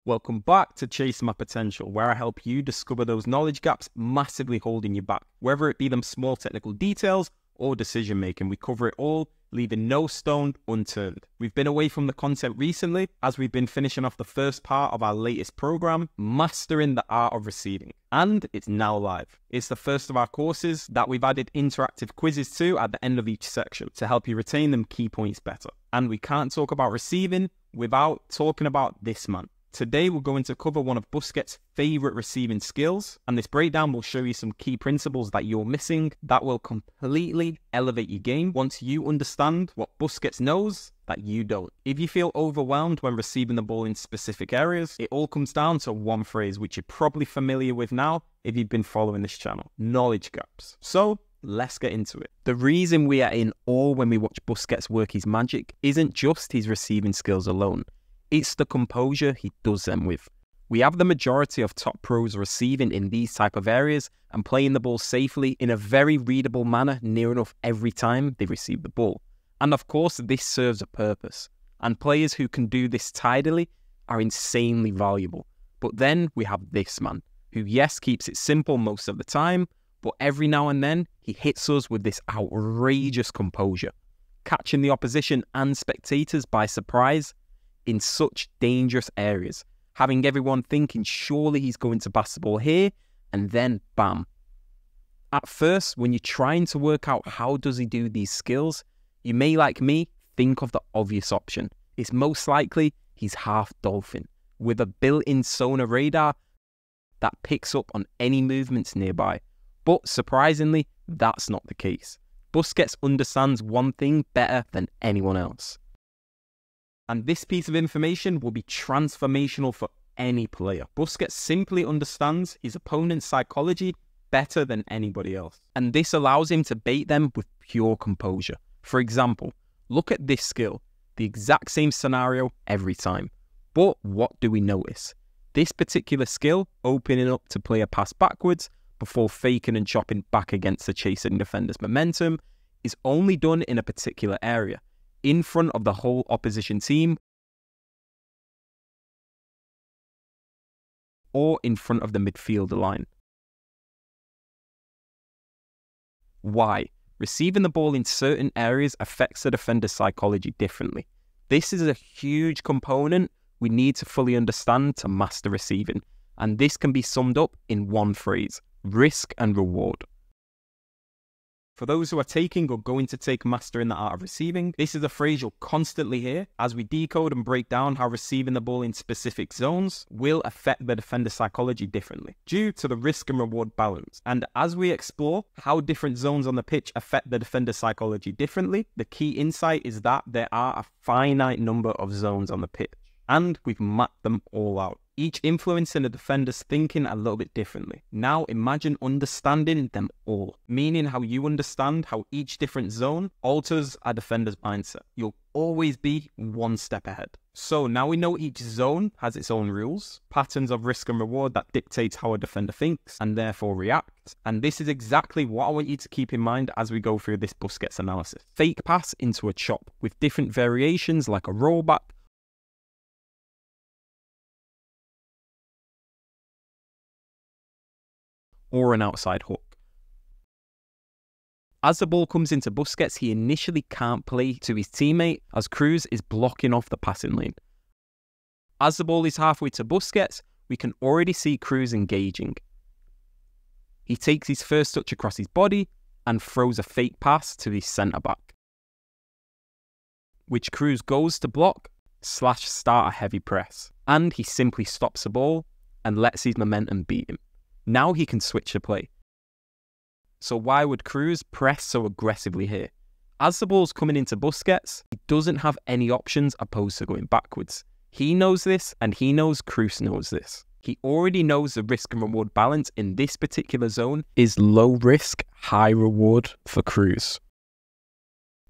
Welcome back to Chase My Potential, where I help you discover those knowledge gaps massively holding you back. Whether it be them small technical details or decision making, we cover it all, leaving no stone unturned. We've been away from the content recently as we've been finishing off the first part of our latest program, Mastering the Art of Receiving. And it's now live. It's the first of our courses that we've added interactive quizzes to at the end of each section to help you retain them key points better. And we can't talk about receiving without talking about this man. Today, we're going to cover one of Busquets' favourite receiving skills, and this breakdown will show you some key principles that you're missing that will completely elevate your game once you understand what Busquets knows that you don't. If you feel overwhelmed when receiving the ball in specific areas, it all comes down to one phrase, which you're probably familiar with now if you've been following this channel: knowledge gaps. So, let's get into it. The reason we are in awe when we watch Busquets work his magic isn't just his receiving skills alone. It's the composure he does them with. We have the majority of top pros receiving in these type of areas and playing the ball safely in a very readable manner near enough every time they receive the ball. And of course, this serves a purpose. And players who can do this tidily are insanely valuable. But then we have this man, who yes, keeps it simple most of the time, but every now and then he hits us with this outrageous composure, catching the opposition and spectators by surprise in such dangerous areas, having everyone thinking surely he's going to pass the ball here, and then bam. At first, when you're trying to work out how does he do these skills, you may, like me, think of the obvious option. It's most likely he's half dolphin, with a built-in sonar radar that picks up on any movements nearby. But surprisingly, that's not the case. Busquets understands one thing better than anyone else. And this piece of information will be transformational for any player. Busquets simply understands his opponent's psychology better than anybody else. And this allows him to bait them with pure composure. For example, look at this skill, the exact same scenario every time. But what do we notice? This particular skill, opening up to play a pass backwards before faking and chopping back against the chasing defender's momentum, is only done in a particular area, in front of the whole opposition team, or in front of the midfielder line. Why? Receiving the ball in certain areas affects the defender's psychology differently. This is a huge component we need to fully understand to master receiving, and this can be summed up in one phrase: risk and reward. For those who are taking or going to take Mastering the Art of Receiving, this is a phrase you'll constantly hear as we decode and break down how receiving the ball in specific zones will affect the defender's psychology differently, due to the risk and reward balance. And as we explore how different zones on the pitch affect the defender's psychology differently, the key insight is that there are a finite number of zones on the pitch, and we've mapped them all out, each influencing the defender's thinking a little bit differently. Now imagine understanding them all, meaning how you understand how each different zone alters a defender's mindset. You'll always be one step ahead. So now we know each zone has its own rules, patterns of risk and reward that dictates how a defender thinks and therefore reacts. And this is exactly what I want you to keep in mind as we go through this Busquets analysis. Fake pass into a chop with different variations like a rollback, or an outside hook. As the ball comes into Busquets, he initially can't play to his teammate as Cruz is blocking off the passing lane. As the ball is halfway to Busquets, we can already see Cruz engaging. He takes his first touch across his body and throws a fake pass to his centre-back, which Cruz goes to block / start a heavy press, and he simply stops the ball and lets his momentum beat him. Now he can switch the play. So why would Cruz press so aggressively here? As the ball's coming into Busquets, he doesn't have any options opposed to going backwards. He knows this, and he knows Cruz knows this. He already knows the risk and reward balance in this particular zone is low risk, high reward for Cruz.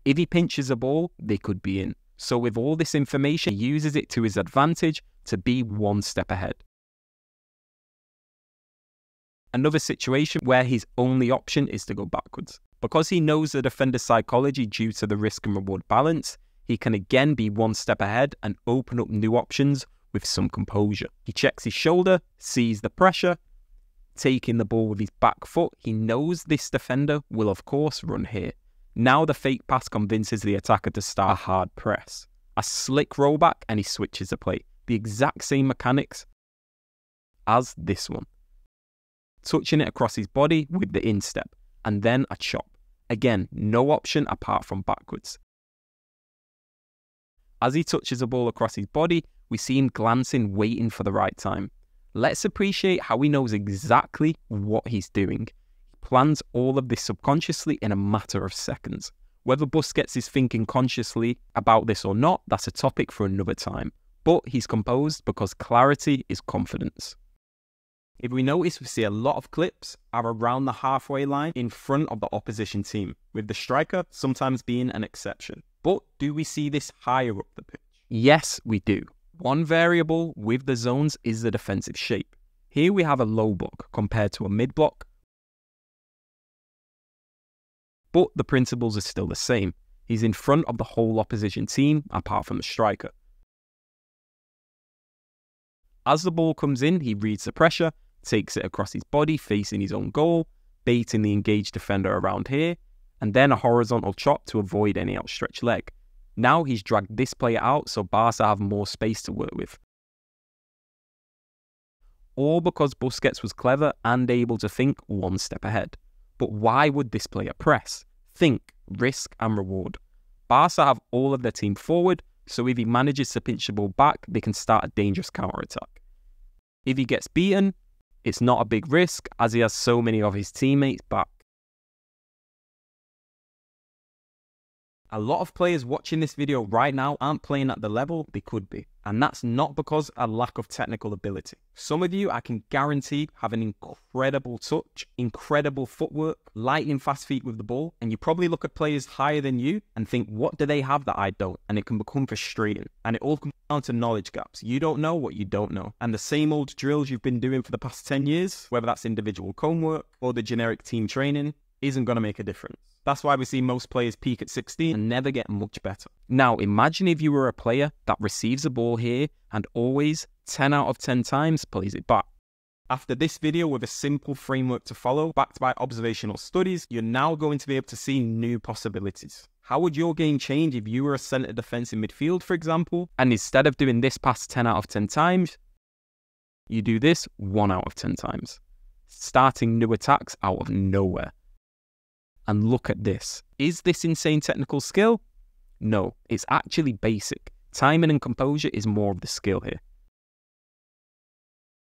If he pinches the ball, they could be in. So with all this information, he uses it to his advantage to be one step ahead. Another situation where his only option is to go backwards. Because he knows the defender's psychology due to the risk and reward balance, he can again be one step ahead and open up new options with some composure. He checks his shoulder, sees the pressure, taking the ball with his back foot. He knows this defender will of course run here. Now the fake pass convinces the attacker to start a hard press. A slick rollback and he switches the play. The exact same mechanics as this one. Touching it across his body with the instep and then a chop. Again, no option apart from backwards. As he touches the ball across his body, we see him glancing, waiting for the right time. Let's appreciate how he knows exactly what he's doing. He plans all of this subconsciously in a matter of seconds. Whether Busquets is thinking consciously about this or not, that's a topic for another time. But he's composed because clarity is confidence. If we notice, we see a lot of clips are around the halfway line in front of the opposition team, with the striker sometimes being an exception. But do we see this higher up the pitch? Yes, we do. One variable with the zones is the defensive shape. Here we have a low block compared to a mid block, but the principles are still the same. He's in front of the whole opposition team apart from the striker. As the ball comes in, he reads the pressure, takes it across his body facing his own goal, baiting the engaged defender around here, and then a horizontal chop to avoid any outstretched leg. Now he's dragged this player out so Barca have more space to work with. All because Busquets was clever and able to think one step ahead. But why would this player press? Think, risk and reward. Barca have all of their team forward, so if he manages to pinch the ball back, they can start a dangerous counter-attack. If he gets beaten, it's not a big risk as he has so many of his teammates back. A lot of players watching this video right now aren't playing at the level they could be. And that's not because of a lack of technical ability. Some of you, I can guarantee, have an incredible touch, incredible footwork, lightning fast feet with the ball. And you probably look at players higher than you and think, what do they have that I don't? And it can become frustrating. And it all comes down to knowledge gaps. You don't know what you don't know. And the same old drills you've been doing for the past 10 years, whether that's individual homework or the generic team training, isn't going to make a difference. That's why we see most players peak at 16 and never get much better. Now, imagine if you were a player that receives a ball here and always 10 out of 10 times plays it back. After this video with a simple framework to follow, backed by observational studies, you're now going to be able to see new possibilities. How would your game change if you were a centre defensive midfield, for example, and instead of doing this pass 10 out of 10 times, you do this 1 out of 10 times, starting new attacks out of nowhere. And look at this. Is this insane technical skill? No, it's actually basic. Timing and composure is more of the skill here.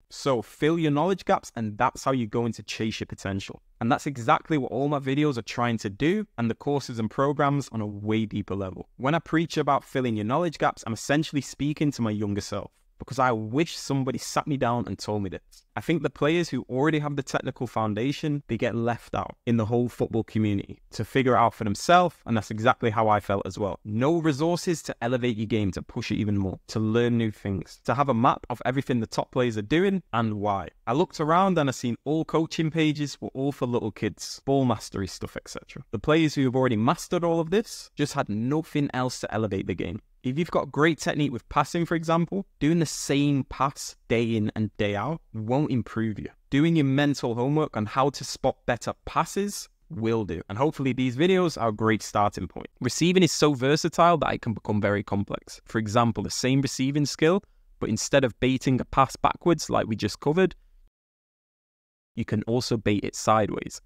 So fill your knowledge gaps and that's how you're going to chase your potential. And that's exactly what all my videos are trying to do, and the courses and programs on a way deeper level. When I preach about filling your knowledge gaps, I'm essentially speaking to my younger self, because I wish somebody sat me down and told me this. I think the players who already have the technical foundation, they get left out in the whole football community to figure it out for themselves, and that's exactly how I felt as well. No resources to elevate your game, to push it even more, to learn new things, to have a map of everything the top players are doing and why. I looked around and I seen all coaching pages were all for little kids, ball mastery stuff, etc. The players who have already mastered all of this just had nothing else to elevate the game. If you've got great technique with passing, for example, doing the same pass day in and day out won't improve you. Doing your mental homework on how to spot better passes will do. And hopefully these videos are a great starting point. Receiving is so versatile that it can become very complex. For example, the same receiving skill, but instead of baiting a pass backwards like we just covered, you can also bait it sideways.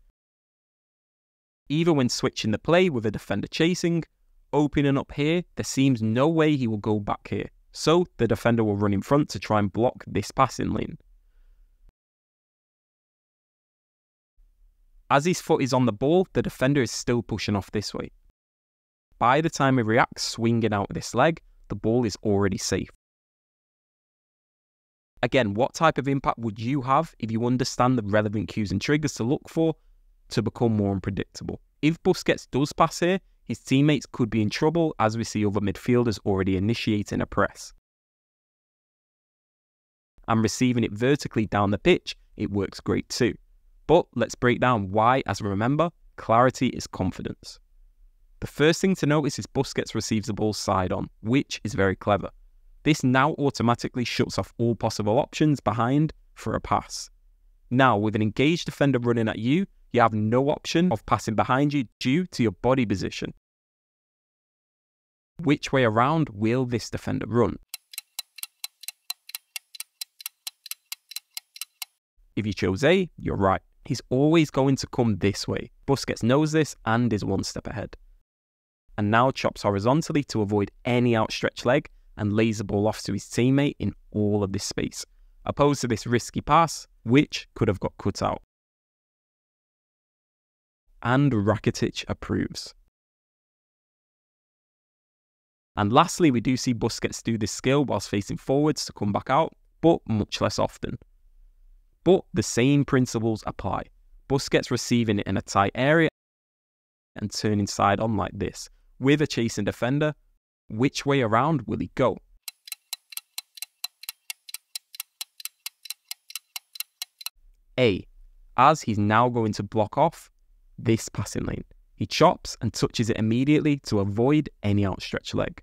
Even when switching the play with a defender chasing, opening up here, there seems no way he will go back here. So the defender will run in front to try and block this passing lane. As his foot is on the ball, the defender is still pushing off this way. By the time he reacts swinging out this leg, the ball is already safe. Again, what type of impact would you have if you understand the relevant cues and triggers to look for to become more unpredictable? If Busquets does pass here, his teammates could be in trouble, as we see other midfielders already initiating a press. And receiving it vertically down the pitch, it works great too. But let's break down why, as remember, clarity is confidence. The first thing to notice is Busquets receives the ball side on, which is very clever. This now automatically shuts off all possible options behind for a pass. Now, with an engaged defender running at you, you have no option of passing behind you due to your body position. Which way around will this defender run? If you chose A, you're right. He's always going to come this way. Busquets knows this and is one step ahead. And now chops horizontally to avoid any outstretched leg and lays the ball off to his teammate in all of this space, opposed to this risky pass, which could have got cut out. And Rakitic approves. And lastly, we do see Busquets do this skill whilst facing forwards to come back out, but much less often. But the same principles apply. Busquets receiving it in a tight area and turning side on like this. With a chasing defender, which way around will he go? A, as he's now going to block off this passing lane. He chops and touches it immediately to avoid any outstretched leg.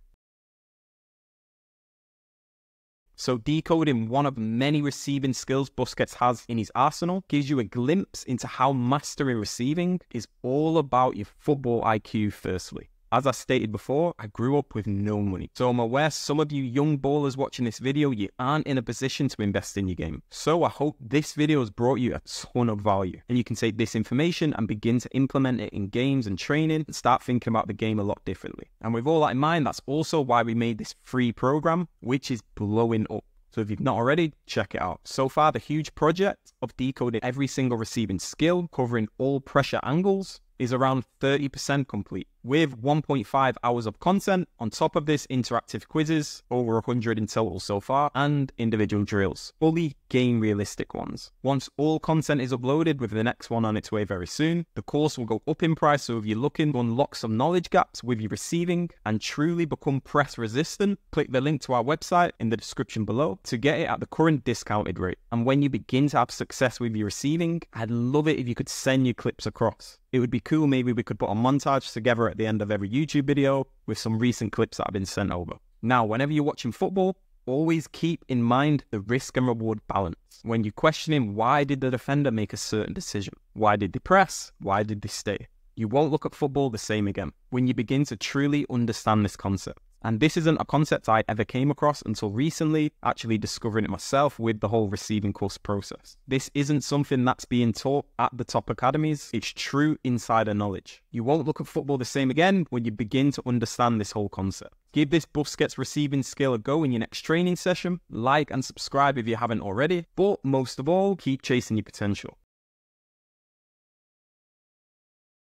So decoding one of many receiving skills Busquets has in his arsenal gives you a glimpse into how mastering receiving is all about your football IQ firstly. As I stated before, I grew up with no money. So I'm aware some of you young ballers watching this video, you aren't in a position to invest in your game. So I hope this video has brought you a ton of value and you can take this information and begin to implement it in games and training and start thinking about the game a lot differently. And with all that in mind, that's also why we made this free program, which is blowing up. So if you've not already, check it out. So far, the huge project of decoding every single receiving skill, covering all pressure angles, is around 30% complete, with 1.5 hours of content. On top of this, interactive quizzes, over 100 in total so far, and individual drills, fully game realistic ones. Once all content is uploaded, with the next one on its way very soon, the course will go up in price. So if you're looking to unlock some knowledge gaps with your receiving and truly become press resistant, click the link to our website in the description below to get it at the current discounted rate. And when you begin to have success with your receiving, I'd love it if you could send your clips across. It would be cool, maybe we could put a montage together at the end of every YouTube video with some recent clips that have been sent over. Now, whenever you're watching football, always keep in mind the risk and reward balance. When you're questioning why did the defender make a certain decision? Why did they press? Why did they stay? You won't look at football the same again when you begin to truly understand this concept. And this isn't a concept I ever came across until recently, actually discovering it myself with the whole receiving course process. This isn't something that's being taught at the top academies. It's true insider knowledge. You won't look at football the same again when you begin to understand this whole concept. Give this Busquets receiving skill a go in your next training session. Like and subscribe if you haven't already. But most of all, keep chasing your potential.